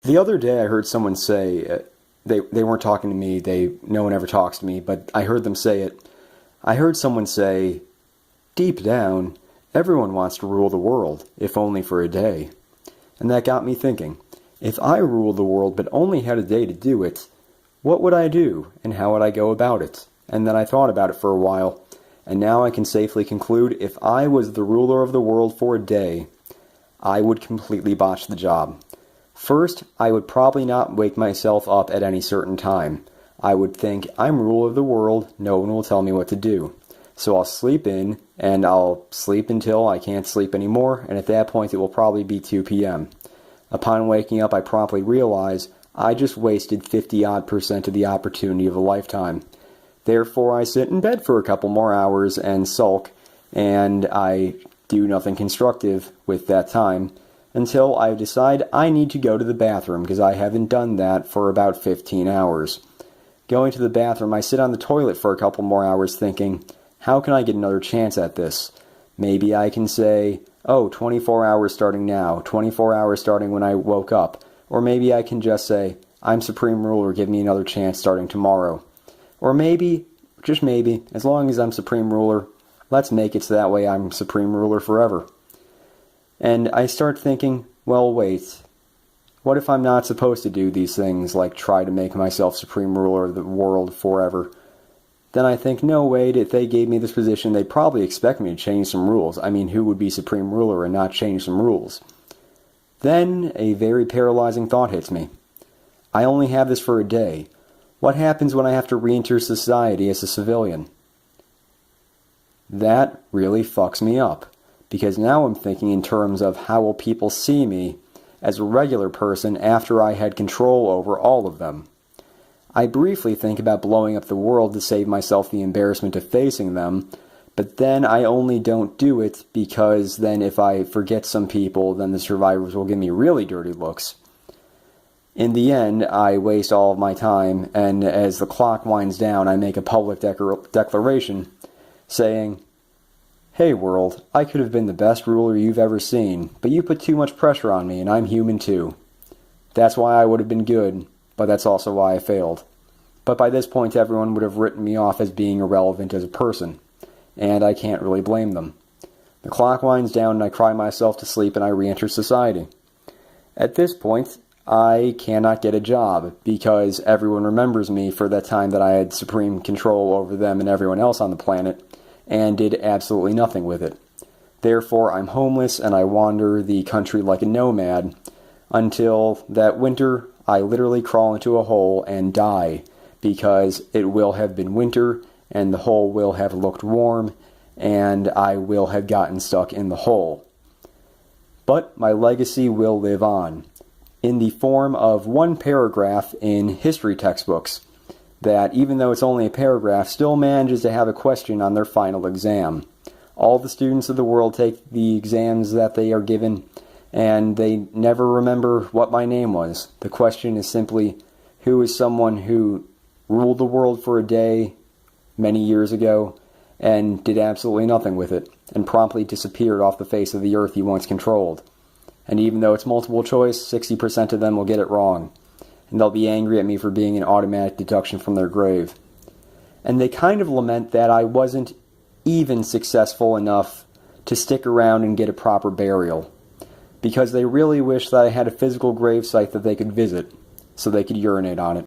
The other day I heard someone say, they weren't talking to me, no one ever talks to me, but I heard them say it. I heard someone say, deep down, everyone wants to rule the world, if only for a day. And that got me thinking, if I ruled the world but only had a day to do it, what would I do, and how would I go about it? And then I thought about it for a while, and now I can safely conclude if I was the ruler of the world for a day, I would completely botch the job. First, I would probably not wake myself up at any certain time. I would think, I'm ruler of the world, no one will tell me what to do. So I'll sleep in, and I'll sleep until I can't sleep anymore, and at that point it will probably be 2 p.m. Upon waking up, I promptly realize I just wasted 50-odd% of the opportunity of a lifetime. Therefore, I sit in bed for a couple more hours and sulk, and I do nothing constructive with that time until I decide I need to go to the bathroom because I haven't done that for about 15 hours. Going to the bathroom, I sit on the toilet for a couple more hours thinking, how can I get another chance at this? Maybe I can say, 24 hours starting now, 24 hours starting when I woke up. Or maybe I can just say, I'm Supreme Ruler, give me another chance starting tomorrow. Or maybe, just maybe, as long as I'm Supreme Ruler, let's make it so that way I'm Supreme Ruler forever. And I start thinking, well, wait, what if I'm not supposed to do these things, like try to make myself Supreme Ruler of the world forever? Then I think, no, wait, if they gave me this position, they'd probably expect me to change some rules. I mean, who would be Supreme Ruler and not change some rules? Then a very paralyzing thought hits me. I only have this for a day. What happens when I have to re-enter society as a civilian? That really fucks me up, because now I'm thinking in terms of how will people see me as a regular person after I had control over all of them. I briefly think about blowing up the world to save myself the embarrassment of facing them, but then I only don't do it because then if I forget some people, then the survivors will give me really dirty looks. In the end, I waste all of my time, and as the clock winds down, I make a public declaration saying, hey world, I could have been the best ruler you've ever seen, but you put too much pressure on me and I'm human too. That's why I would have been good, but that's also why I failed. But by this point everyone would have written me off as being irrelevant as a person, and I can't really blame them. The clock winds down and I cry myself to sleep and I re-enter society. At this point, I cannot get a job because everyone remembers me for that time that I had supreme control over them and everyone else on the planet, and did absolutely nothing with it. Therefore, I'm homeless and I wander the country like a nomad until that winter I literally crawl into a hole and die because it will have been winter and the hole will have looked warm and I will have gotten stuck in the hole. But my legacy will live on in the form of one paragraph in history textbooks that, even though it's only a paragraph, still manages to have a question on their final exam. All the students of the world take the exams that they are given, and they never remember what my name was. The question is simply, who is someone who ruled the world for a day many years ago and did absolutely nothing with it, and promptly disappeared off the face of the earth he once controlled. And even though it's multiple choice, 60% of them will get it wrong. And they'll be angry at me for being an automatic deduction from their grave. And they kind of lament that I wasn't even successful enough to stick around and get a proper burial, because they really wish that I had a physical gravesite that they could visit, so they could urinate on it.